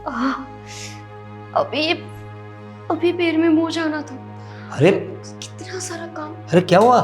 आह, अभी अभी पैर में मोच आना था। अरे कितना सारा काम। अरे क्या हुआ?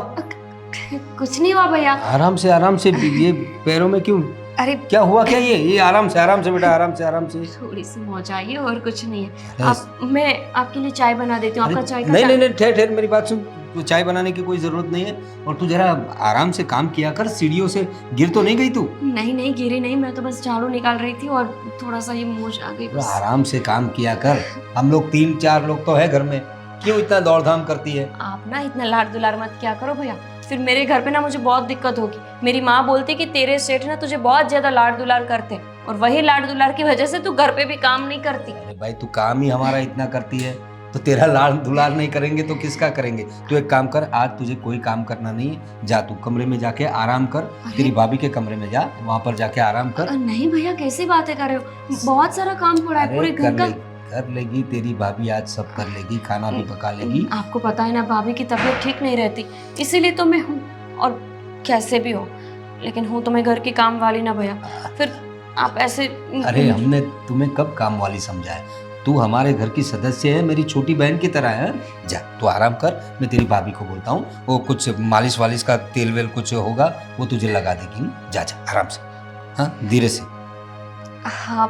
कुछ नहीं हुआ भैया। आराम से ये पैरों में क्यों? अरे क्या हुआ क्या? ये आराम से बेटा, आराम से। थोड़ी सी मोच आई है और कुछ नहीं है। अरे, मैं आपके लिए चाय बना देती हूँ। आपका चाय का नहीं ठहर, मेरी बात सुन। तो चाय बनाने की कोई जरूरत नहीं है। और तू जरा आराम से काम किया कर, सीढ़ियों से गिर तो नहीं गई तू? नहीं गिरी नहीं, मैं तो बस झाड़ू निकाल रही थी और थोड़ा सा ये मोच आ गई बस। आराम से काम किया कर। हम लोग 3-4 लोग तो है घर में, क्यों इतना दौड़ धाम करती है? आप ना इतना लाड दुलार मत क्या करो भैया, फिर मेरे घर पे ना मुझे बहुत दिक्कत होगी। मेरी माँ बोलती कि तेरे सेठ ना तुझे बहुत ज्यादा लाड दुलार करते हैं और वही लाड दुलार की वजह से तू घर पे भी काम नहीं करती। अरे भाई, तू काम ही हमारा इतना करती है तो तेरा लाड दुलार नहीं करेंगे तो किसका करेंगे? तू एक काम कर, आज तुझे कोई काम करना नहीं है। जा तू कमरे में जाके आराम कर। तेरी भाभी के कमरे में जा, वहाँ पर जाके आराम कर। नहीं भैया, कैसी बातें कर रहे हो? बहुत सारा काम पड़ा है पूरे घर का। कर लेगी तेरी भाभी, आज सब कर लेगी, खाना भी पका लेगी। आपको पता है ना भाभी की तबीयत ठीक नहीं रहती, इसीलिए तो मैं हूँ। और कैसे भी हो, लेकिन हूँ तो मैं घर की काम वाली ना भैया। फिर आप ऐसे। अरे हमने तुम्हें कब काम वाली समझा है? तू हमारे घर की सदस्य है, मेरी छोटी बहन की तरह है। जा तू आराम कर, मैं तेरी भाभी को बोलता हूँ, वो कुछ मालिश वालिश का तेल वेल कुछ होगा वो तुझे लगा देगी। जा आराम से, हाँ धीरे से। हाँ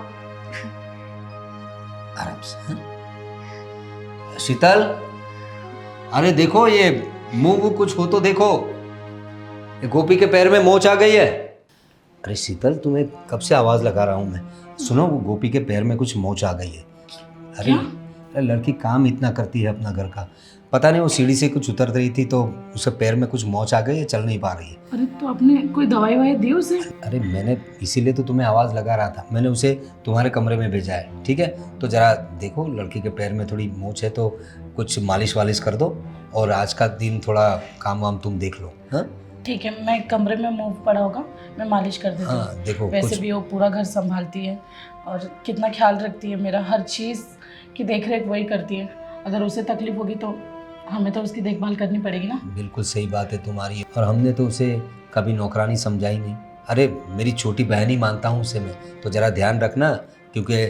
आराम से, हाँ? शीतल, अरे देखो ये मुंह कुछ हो तो देखो। गोपी के पैर में मोच आ गई है। अरे शीतल, तुम्हें कब से आवाज लगा रहा हूं मैं। सुनो, वो गोपी के पैर में कुछ मोच आ गई है। अरे लड़की काम इतना करती है अपना घर का, पता नहीं वो सीढ़ी से कुछ उतर रही थी तो उसके पैर में कुछ मोच आ गई है, चल नहीं पा रही है। अरे तो आपने कोई दवाई वाई दी उसे? अरे मैंने इसीलिए तो तुम्हें आवाज लगा रहा था, मैंने उसे तुम्हारे कमरे में भेजा है। ठीक है, तो जरा देखो, लड़की के पैर में थोड़ी मोच है तो कुछ मालिश वालिश कर दो और आज का दिन थोड़ा काम वाम तुम देख लो। हाँ ठीक है, मैं कमरे में मूव पड़ा होगा, मैं मालिश कर देती हूँ। हाँ देखो, वैसे भी वो पूरा घर संभालती है और कितना ख्याल रखती है मेरा, हर चीज़ की देख रेख वही करती है। अगर उसे तकलीफ होगी तो हमें तो उसकी देखभाल करनी पड़ेगी ना। बिल्कुल सही बात है तुम्हारी, और हमने तो उसे कभी नौकरानी समझा ही नहीं। अरे मेरी छोटी बहन ही मानता हूँ उसे मैं, तो जरा ध्यान रखना, क्योंकि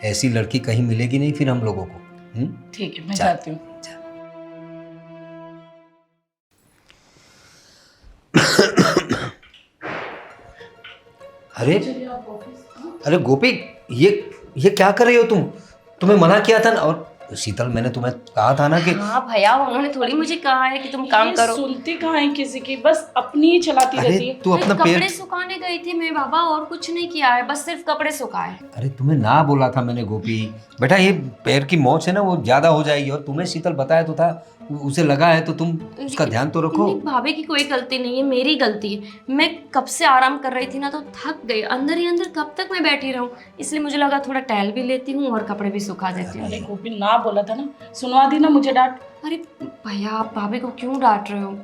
ऐसी लड़की कहीं मिलेगी नहीं फिर हम लोगों को। ठीक है, मैं जाती हूँ। अरे गोपी, ये क्या कर रही हो तुम? तुम्हें मना किया था ना। और शीतल, मैंने तुम्हें कहा था ना कि। हाँ भैया, उन्होंने थोड़ी मुझे कहा है कि तुम काम करो। सुनती कहाँ है किसी की, बस अपनी ही चलाती रहती है। तू अपना कपड़े सुखाने गई थी मैं बाबा, और कुछ नहीं किया है, बस सिर्फ कपड़े सुखाए। अरे तुम्हें ना बोला था मैंने गोपी, बेटा ये पैर की मोच है ना वो ज्यादा हो जाएगी, और तुम्हें शीतल बताया तो था, उसे लगा है तो तुम उसका ध्यान तो रखो। भाभी की कोई गलती नहीं है, मेरी गलती है। मैं कब से आराम कर रही थी ना, तो थक गई, अंदर ही अंदर कब तक मैं बैठी रहूं, इसलिए मुझे लगा थोड़ा टहल भी लेती हूँ और कपड़े भी सुखा देती हूँ। अरे गोपी, ना बोला था ना, सुनवा दी ना मुझे डांट। अरे भैया, आप भाभी को क्यों डांट रहे हो?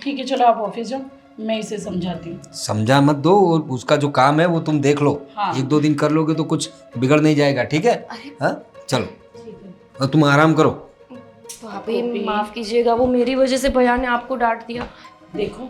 ठीक है, चलो आप ऑफिस जाओ, मैं इसे समझाती हूँ। समझा मत दो, और उसका जो काम है वो तुम देख लो। हाँ। 1-2 दिन कर लोगे तो कुछ बिगड़ नहीं जाएगा, ठीक है? हाँ चलो, और तुम आराम करो। भाभी माफ कीजिएगा, वो मेरी वजह से भैया ने आपको डांट दिया। देखो,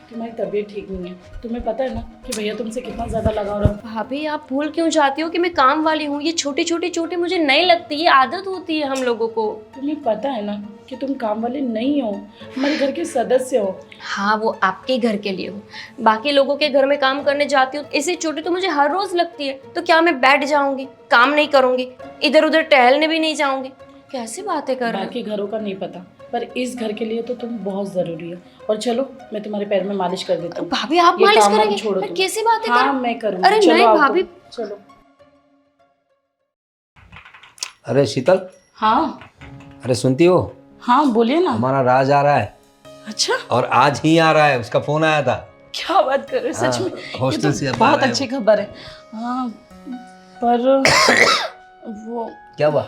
तुम्हारी तबीयत ठीक नहीं है, तुम्हें पता है ना कि भैया तुमसे कितना ज्यादा लगाव रहा। भाभी, आप भूल क्यों जाती हो कि मैं काम वाली हूँ? ये छोटी छोटी चोटें मुझे नहीं लगती, ये आदत होती है हम लोगों को। तुम्हें पता है ना कि तुम काम वाले नहीं हो, हमारे घर के सदस्य हो। हाँ, वो आपके घर के लिए हो, बाकी लोगों के घर में काम करने जाती हूँ, ऐसी चोटें तो मुझे हर रोज लगती है। तो क्या मैं बैठ जाऊंगी, काम नहीं करूंगी, इधर उधर टहलने भी नहीं जाऊंगी? कैसी बातें कर रहे हो? बाकी घरों का नहीं पता, पर इस घर के लिए तो तुम बहुत जरूरी हो। और चलो, मैं तुम्हारे पैर में मालिश कर देती हूँ। भाभी, आप ये मालिश काम करेंगे? छोड़ो पर तुम। कैसी बातें हाँ, कर? मैं करूँगी। अरे चलो नहीं आओ भाभी। तुम, चलो। अरे शीतल, हाँ अरे सुनती हो? हाँ, बोलिए ना। हमारा राज आ रहा है। अच्छा, और आज ही आ रहा है, उसका फोन आया था। क्या बात कर रहे हो? सच में? हॉस्टल ये से तो अब आ बहुत रहा है अच्छी वो। खबर है। हाँ, पर वो, क्या हुआ?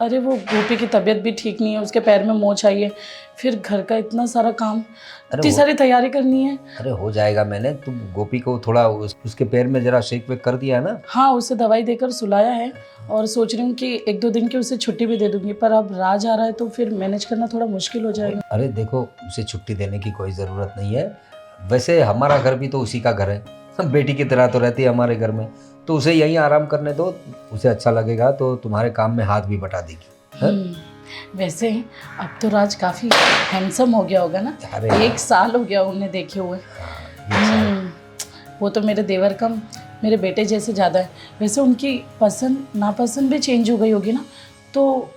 अरे वो गोपी की तबीयत भी ठीक नहीं है, उसके पैर में मोच आई है, फिर घर का इतना सारा काम, इतनी सारी तैयारी करनी है। अरे हो जाएगा, मैंने तुम गोपी को थोड़ा उसके पैर में जरा शेक वेक कर दिया है ना। हाँ, उसे दवाई देकर सुलाया है और सोच रही हूँ कि 1-2 दिन की उसे छुट्टी भी दे दूंगी, पर अब राज आ रहा है तो फिर मैनेज करना थोड़ा मुश्किल हो जाएगा। अरे देखो, उसे छुट्टी देने की कोई ज़रूरत नहीं है, वैसे हमारा घर भी तो उसी का घर है, बेटी की तरह तो रहती है हमारे घर में, तो उसे यहीं आराम करने दो, उसे अच्छा लगेगा तो तुम्हारे काम में हाथ भी बटा देगी। हाँ? वैसे अब तो राज काफ़ी हैंडसम हो गया होगा ना। अरे 1 साल हो गया उन्हें देखे हुए। वो तो मेरे देवर कम मेरे बेटे जैसे ज़्यादा है। वैसे उनकी पसंद नापसंद भी चेंज हो गई होगी ना, तो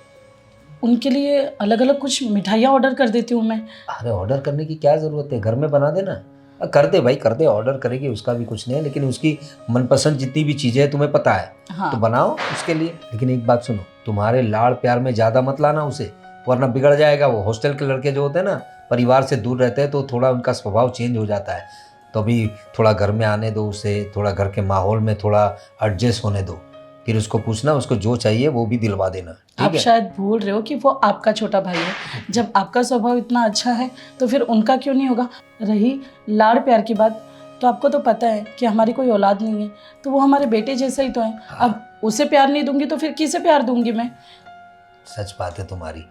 उनके लिए अलग अलग कुछ मिठाइयाँ ऑर्डर कर देती हूँ मैं। अरे ऑर्डर करने की क्या ज़रूरत है, घर में बना देना। कर दे भाई, कर दे, ऑर्डर करेगी, उसका भी कुछ नहीं है, लेकिन उसकी मनपसंद जितनी भी चीज़ें हैं तुम्हें पता है। हाँ। तो बनाओ उसके लिए। लेकिन एक बात सुनो, तुम्हारे लाड़ प्यार में ज़्यादा मत लाना उसे, वरना बिगड़ जाएगा। वो हॉस्टल के लड़के जो होते हैं ना, परिवार से दूर रहते हैं तो थोड़ा उनका स्वभाव चेंज हो जाता है। तो अभी थोड़ा घर में आने दो उसे, थोड़ा घर के माहौल में थोड़ा एडजस्ट होने दो, फिर उसको पूछना, उसको जो चाहिए वो भी दिलवा देना। आप ठीक है? शायद भूल रहे हो कि वो आपका छोटा भाई है। जब आपका स्वभाव इतना अच्छा है तो फिर उनका क्यों नहीं होगा। रही लाड़ प्यार की बात, तो आपको तो पता है कि हमारी कोई औलाद नहीं है, तो वो हमारे बेटे जैसा ही तो है। अब उसे प्यार नहीं दूंगी तो फिर किसे प्यार दूंगी मैं। सच बात है तुम्हारी,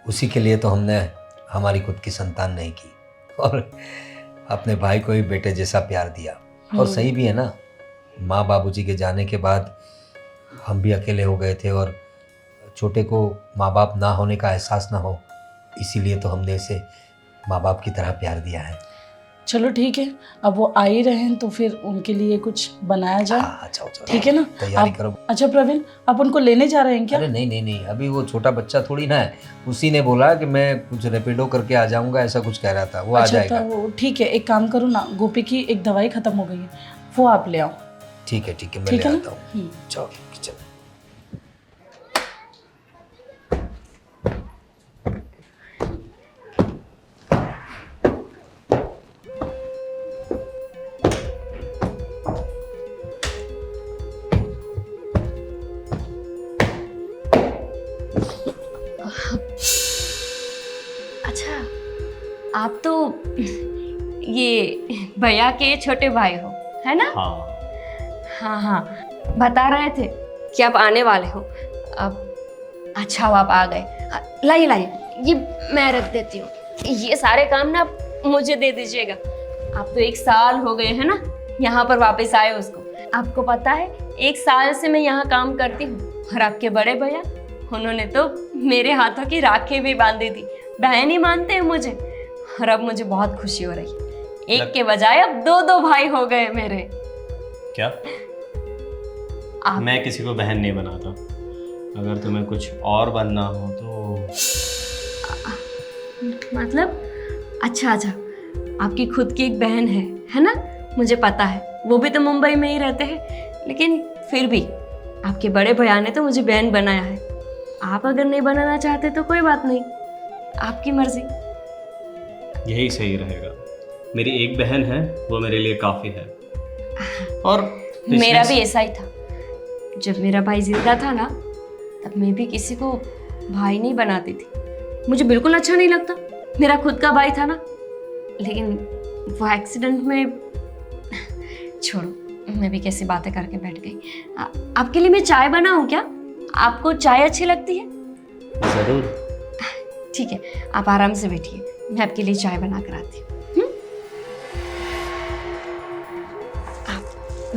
उसी के लिए तो हमने हमारी खुद की संतान नहीं की और अपने भाई को ही बेटे जैसा प्यार दिया। और सही भी है ना, माँ बाबूजी के जाने के बाद हम भी अकेले हो गए थे और छोटे को माँ बाप ना होने का एहसास ना हो, इसीलिए तो हमने इसे माँ बाप की तरह प्यार दिया है। चलो ठीक है, अब वो आ ही रहे हैं तो फिर उनके लिए कुछ बनाया जाए। हाँ, जाओ जाओ, ठीक है ना, तैयारी आप- करो। अच्छा प्रवीण, आप उनको लेने जा रहे हैं क्या? अरे नहीं नहीं नहीं, अभी वो छोटा बच्चा थोड़ी ना है, उसी ने बोला कि मैं कुछ रेपिडो करके आ जाऊंगा, ऐसा कुछ कह रहा था, वो आ अच्छा जाएगा। तो ठीक है, एक काम करो ना, गोपी की एक दवाई खत्म हो गई है, वो आप ले आओ। ठीक है मैं ठीक ले है आता ना? हूँ। चलो किचन में। अच्छा, आप तो ये भैया के छोटे भाई हो, है ना? हाँ। हाँ हाँ, बता रहे थे कि आप आने वाले हो। अब अच्छा हुआ आप आ गए। लाइए लाइए, ये मैं रख देती हूँ। ये सारे काम ना आप मुझे दे दीजिएगा। आप तो 1 साल हो गए हैं ना यहाँ पर वापस आए उसको। आपको पता है 1 साल से मैं यहाँ काम करती हूँ और आपके बड़े भैया, उन्होंने तो मेरे हाथों की राखी भी बांधी थी। बहन ही मानते हैं मुझे और अब मुझे बहुत खुशी हो रही है। एक के बजाय अब 2 भाई हो गए मेरे। क्या? आप मैं किसी को बहन नहीं बनाता। अगर तुम्हें कुछ और बनना हो तो मतलब अच्छा, आपकी खुद की एक बहन है ना? मुझे पता है, वो भी तो मुंबई में ही रहते हैं, लेकिन फिर भी आपके बड़े भैया ने तो मुझे बहन बनाया है। आप अगर नहीं बनाना चाहते तो कोई बात नहीं, आपकी मर्जी। यही सही रहेगा। मेरी एक बहन है, वो मेरे लिए काफ़ी है। और मेरा भी ऐसा ही था। जब मेरा भाई जिंदा था ना, तब मैं भी किसी को भाई नहीं बनाती थी। मुझे बिल्कुल अच्छा नहीं लगता। मेरा खुद का भाई था ना, लेकिन वो एक्सीडेंट में छोड़ो, मैं भी कैसी बातें करके बैठ गई। आपके लिए मैं चाय बनाऊं क्या? आपको चाय अच्छी लगती है? ज़रूर। ठीक है, आप आराम से बैठिए, मैं आपके लिए चाय बना कर आती हूँ।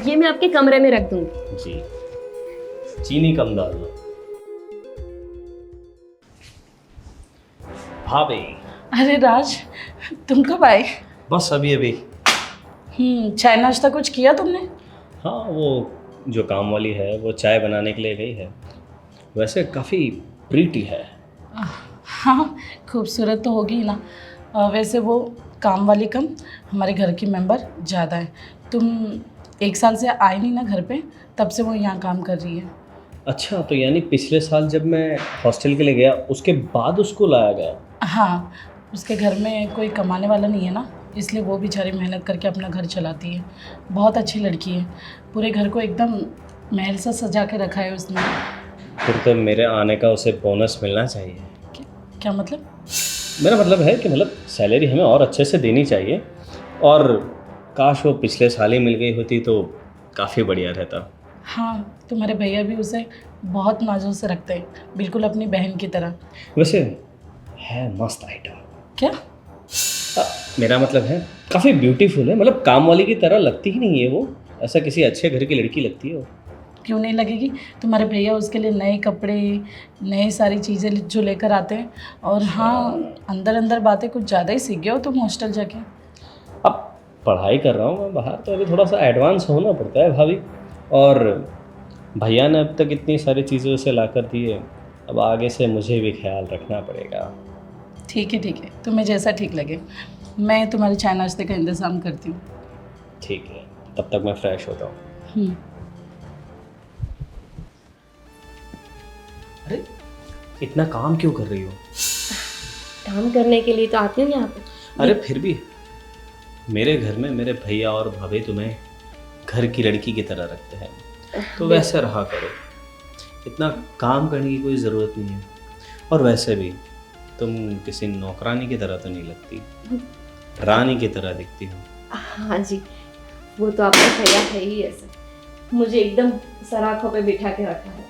ये मैं आपके कमरे में रख दूंगी। जी, चीनी कम डालना। भाभी, अरे राज, तुम कब आए? बस अभी अभी। चाय नाश्ता कुछ किया तुमने? हाँ, वो जो काम वाली है वो चाय बनाने के लिए गई है। वैसे काफ़ी प्रीटी है। हाँ, खूबसूरत तो होगी ही ना। वैसे वो काम वाली कम हमारे घर की मेंबर ज़्यादा है। तुम 1 साल से आए नहीं ना घर पे, तब से वो यहाँ काम कर रही है। अच्छा, तो यानी पिछले साल जब मैं हॉस्टल के लिए गया उसके बाद उसको लाया गया। हाँ, उसके घर में कोई कमाने वाला नहीं है ना, इसलिए वो बेचारी मेहनत करके अपना घर चलाती है। बहुत अच्छी लड़की है, पूरे घर को एकदम महल सा सजा के रखा है उसने। फिर तो मेरे आने का उसे बोनस मिलना चाहिए। क्या मतलब? मेरा मतलब है कि मतलब सैलरी हमें और अच्छे से देनी चाहिए, और काश वो पिछले साल ही मिल गई होती तो काफ़ी बढ़िया रहता। हाँ, तुम्हारे भैया भी उसे बहुत नाजुक से रखते हैं, बिल्कुल अपनी बहन की तरह। वैसे है मस्त आइटम। क्या? मेरा मतलब है काफ़ी ब्यूटीफुल है, मतलब काम वाली की तरह लगती ही नहीं है वो। ऐसा किसी अच्छे घर की लड़की लगती है वो। क्यों नहीं लगेगी? तुम्हारे भैया उसके लिए नए कपड़े, नई सारी चीज़ें जो लेकर आते हैं। और हाँ, अंदर अंदर बातें कुछ ज़्यादा ही सीख गए हो तुम हॉस्टल जाके। अब पढ़ाई कर रहा हूँ मैं बाहर, तो अभी थोड़ा सा एडवांस होना पड़ता है भाभी। और भैया ने अब तक इतनी सारी चीज़ें उसे ला कर दी है, अब आगे से मुझे भी ख्याल रखना पड़ेगा। ठीक है, तुम्हें जैसा ठीक लगे। मैं तुम्हारे चाय नाश्ते का इंतज़ाम करती हूँ। ठीक है, तब तक मैं फ्रेश होता हूँ। हम्म। अरे इतना काम क्यों कर रही हो? काम करने के लिए तो आती हूँ यहाँ पे। अरे फिर भी मेरे घर में मेरे भैया और भाभी तुम्हें घर की लड़की की तरह रखते हैं, तो वैसे रहा करो। इतना काम करने की कोई ज़रूरत नहीं है। और वैसे भी तुम किसी नौकरानी की तरह तो नहीं लगती, रानी की तरह दिखती हो। हाँ जी, वो तो आपका भैया है ही ऐसा, मुझे एकदम सराखों पे बिठा के रखा है।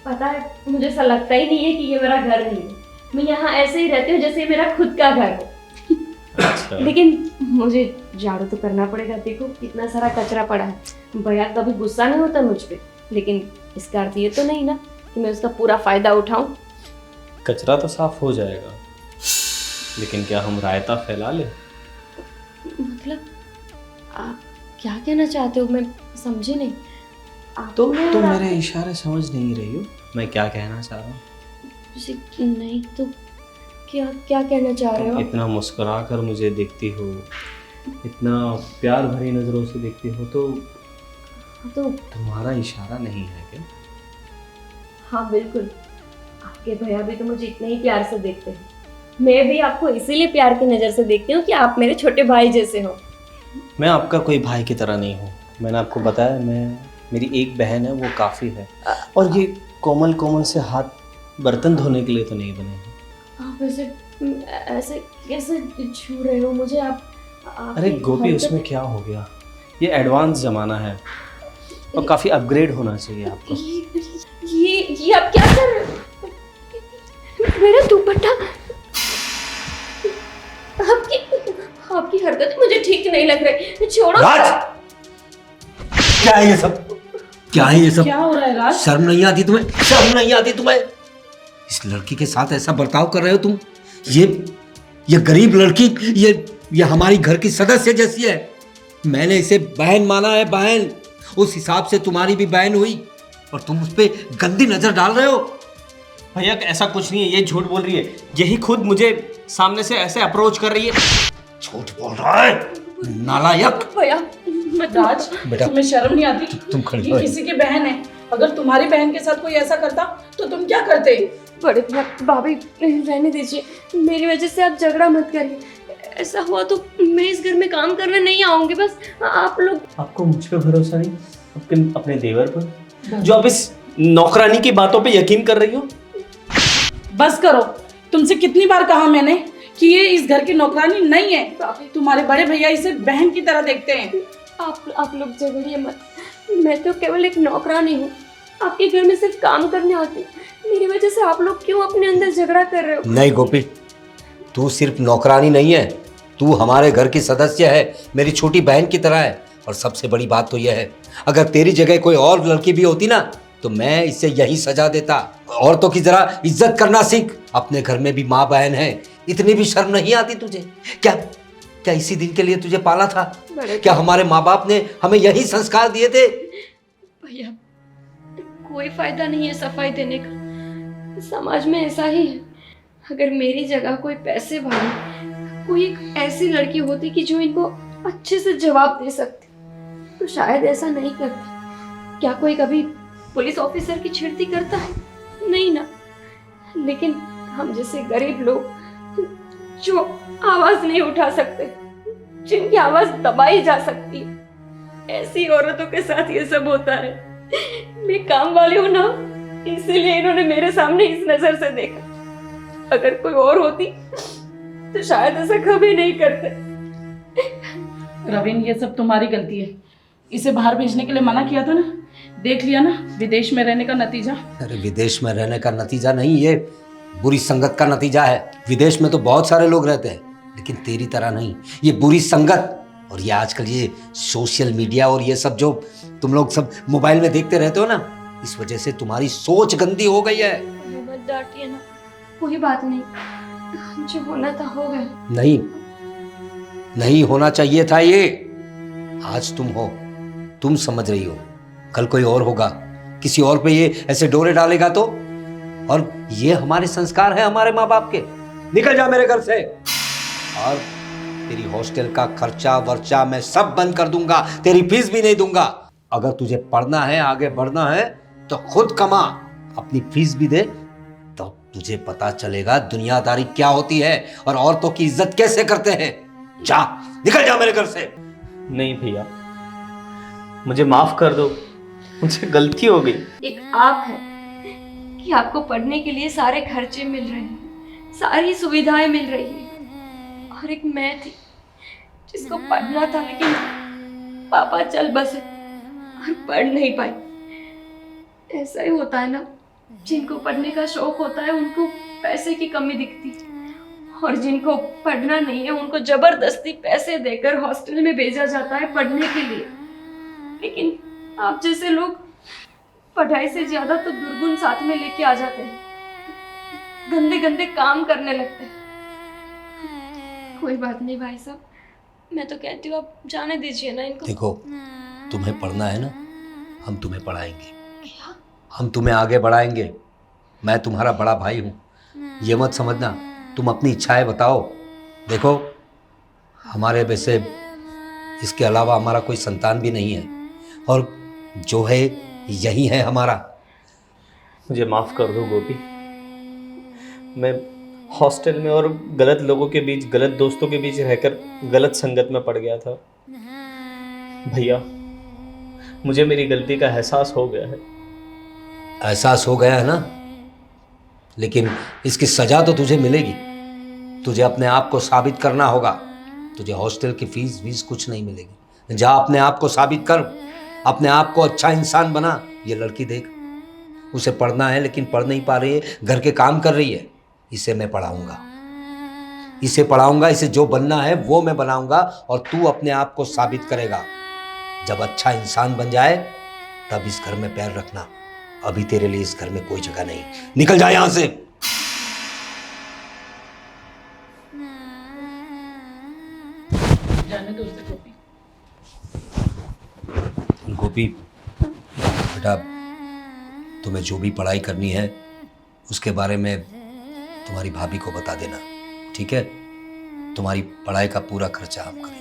पता है, मुझे ऐसा लगता ही नहीं है कि ये मेरा घर नहीं है। मैं यहाँ ऐसे ही रहती हूँ जैसे ये मेरा खुद का घर हो। अच्छा। लेकिन मुझे झाड़ू तो करना पड़ेगा। देखो कितना सारा कचरा पड़ा है। भैया कभी गुस्सा नहीं होता मुझ पे, लेकिन इसका अर्थ ये तो नहीं ना कि मैं उसका पूरा फायदा उठाऊं। कचरा तो साफ हो जाएगा, लेकिन क्या हम रायता फैला ले? मतलब आप क्या कहना चाहते हो? मैं समझी नहीं। आप तो मैं तुम और मेरे इशारे समझ नहीं रही हो मैं क्या कहना चाह रहा हूँ? नहीं तो क्या क्या कहना चाह रहे हो? इतना मुस्कुरा कर मुझे देखती हो, इतना प्यार भरी नज़रों से देखती हो, तो तो तुम्हारा इशारा नहीं है क्या? हाँ बिल्कुल, आपके भैया भी तो मुझे इतने ही प्यार से देखते हैं। मैं भी आपको इसीलिए प्यार की नज़र से देखती हूँ कि आप मेरे छोटे भाई जैसे हो। मैं आपका कोई भाई की तरह नहीं हूँ। मैंने आपको बताया, मेरी एक बहन है, वो काफ़ी है। और ये कोमल कोमल से हाथ बर्तन धोने के लिए तो नहीं बने हैं। आप ऐसे कैसे छू रहे हो मुझे? आप अरे आपकी गोपी, हरकत- उसमें क्या हो गया? ये एडवांस ज़माना है और काफ़ी अपग्रेड होना चाहिए आपको। ये आप क्या कर रहे हो? मेरा दुपट्टा, आपकी हरकत मुझे ठीक नहीं लग रही। छोड़ो। राज, क्या है ये सब? क्या है ये सब? क्या हो रहा है राज? शर्म नहीं आती तुम्हें? शर्म नहीं आती तुम्हें? इस लड़की के साथ ऐसा बर्ताव कर रहे हो तुम? ये गरीब लड़की, ये हमारी घर की सदस्य जैसी है। मैंने इसे बहन माना है, बहन। उस हिसाब से तुम्हारी भी बहन हुई, और तुम उस पे गंदी नजर डाल रहे हो। भैया ऐसा कुछ नहीं है, ये झूठ बोल रही है। यही खुद मुझे सामने से ऐसे अप्रोच कर रही है। झूठ बोल रहा है, नालायक। भैया राज, बेटा, तुम्हें शर्म नहीं आती? तुम खड़ी ये हो। किसी की बहन है। अगर तुम्हारी बहन के साथ कोई ऐसा करता तो तुम क्या करते? बड़े भैया, भाभी रहने दीजिए, मेरी वजह से आप झगड़ा मत करिए। ऐसा हुआ तो मैं इस घर में काम करने नहीं आऊंगी। बस आप लोग। आपको मुझ पे भरोसा नहीं? अपने देवर पर, जो आप इस नौकरानी की बातों पे यकीन कर रही हो? बस करो। तुमसे कितनी बार कहा मैंने कि ये इस घर की नौकरानी नहीं है। तुम्हारे बड़े भैया इसे बहन की तरह देखते हैं। आप लोग झगड़िए मत। मैं तो केवल एक नौकरानी हूँ, आपके घर में सिर्फ काम करने आती हूँ। मेरी वजह से आप लोग क्यों अपने अंदर झगड़ा कर रहे हो? नहीं गोपी, तू सिर्फ नौकरानी नहीं है, तू हमारे घर की सदस्य है, मेरी छोटी बहन की तरह है। और सबसे बड़ी बात तो यह है, अगर तेरी जगह कोई और लड़की भी होती ना, तो मैं इसे यही सजा देता। औरतों की जरा इज्जत करना सीख। अपने घर में भी माँ बहन है, इतनी भी शर्म नहीं आती तुझे? क्या इसी दिन के लिए तुझे पाला था? क्या हमारे माँ बाप ने हमें यही संस्कार दिए थे? भैया, कोई फायदा नहीं है सफाई देने का, समाज में ऐसा ही है। अगर मेरी जगह कोई पैसे वाली, कोई एक ऐसी लड़की होती कि जो इनको अच्छे से जवाब दे सकती, तो शायद ऐसा नहीं करती। क्या कोई कभी पुलिस ऑफिसर की छेड़ती करता है? नहीं ना। लेकिन हम जैसे गरीब लोग जो आवाज नहीं उठा सकते, जिनकी आवाज दबाई जा सकती है, ऐसी औरतों के साथ ये सब होता है। मैं काम वाली हूं ना, इसीलिए इन्होंने मेरे सामने इस नजर से देखा। अगर कोई और होती तो शायद ऐसा कभी नहीं करते। रवीन, ये सब तुम्हारी गलती है। इसे बाहर भेजने के लिए मना किया था ना, देख लिया ना विदेश में रहने का नतीजा। अरे विदेश में रहने का नतीजा नहीं, ये बुरी संगत का नतीजा है। विदेश में तो बहुत सारे लोग रहते हैं, लेकिन तेरी तरह नहीं। ये बुरी संगत और ये आजकल ये सोशल मीडिया और ये सब जो तुम लोग सब मोबाइल में देखते रहते हो ना, इस वजह से तुम्हारी सोच गंदी हो गई है। मत डांटिए ना, कोई बात नहीं, जो होना था हो गया। नहीं, नहीं होना चाहिए था ये। आज तुम हो, तुम समझ रही हो, कल कोई और होगा, किसी और पे ये ऐसे डोरे डालेगा तो। और ये हमारे संस्कार है हमारे माँ बाप के। निकल जा मेरे घर से। और तेरी हॉस्टल का खर्चा वर्चा मैं सब बंद कर दूंगा, तेरी फीस भी नहीं दूंगा। अगर तुझे पढ़ना है, आगे बढ़ना है तो खुद कमा, अपनी फीस भी दे, तो तुझे पता चलेगा दुनियादारी क्या होती है और औरतों की इज्जत कैसे करते हैं। जा, निकल जा मेरे घर से। नहीं भैया, मुझे माफ कर दो, मुझसे गलती हो गई। एक आप है कि आपको पढ़ने के लिए सारे खर्चे मिल रहे हैं, सारी सुविधाएं मिल रही है, और एक मैं थी जिसको पढ़ना था लेकिन पापा चल बसे और पढ़ नहीं पाई। ऐसा ही होता है ना, जिनको पढ़ने का शौक होता है उनको पैसे की कमी दिखती है, और जिनको पढ़ना नहीं है उनको जबरदस्ती पैसे देकर हॉस्टल में भेजा जाता है पढ़ने के लिए। लेकिन आप जैसे लोग पढ़ाई से ज्यादा तो दुर्गुण साथ में लेके आ जाते हैं, गंदे गंदे काम करने लगते हैं। कोई बात नहीं भाई साहब, मैं तो कहती हूँ आप जाने दीजिए ना इनको। देखो, तुम्हें पढ़ना है ना, हम तुम्हें पढ़ाएंगे, हम तुम्हें आगे बढ़ाएंगे। मैं तुम्हारा बड़ा भाई हूँ, ये मत समझना। तुम अपनी इच्छाएं बताओ। देखो, हमारे वैसे इसके अलावा हमारा कोई संतान भी नहीं है, और जो है यही है हमारा। मुझे माफ कर दो गोपी, मैं हॉस्टल में और गलत लोगों के बीच, गलत दोस्तों के बीच रहकर गलत संगत में पड़ गया था। भैया, मुझे मेरी गलती का एहसास हो गया है। एहसास हो गया है ना, लेकिन इसकी सजा तो तुझे मिलेगी। तुझे अपने आप को साबित करना होगा। तुझे हॉस्टल की फीस वीस कुछ नहीं मिलेगी। जा, अपने आप को साबित कर, अपने आप को अच्छा इंसान बना। ये लड़की देख, उसे पढ़ना है लेकिन पढ़ नहीं पा रही है, घर के काम कर रही है। इसे मैं पढ़ाऊंगा, इसे पढ़ाऊंगा, इसे जो बनना है वो मैं बनाऊंगा, और तू अपने आप को साबित करेगा। जब अच्छा इंसान बन जाए तब इस घर में पैर रखना। अभी तेरे लिए इस घर में कोई जगह नहीं। निकल जा यहां से। जाने दो उसे गोपी। गोपी बेटा, तुम्हें जो भी पढ़ाई करनी है उसके बारे में तुम्हारी भाभी को बता देना, ठीक है? तुम्हारी पढ़ाई का पूरा खर्चा हम करेंगे।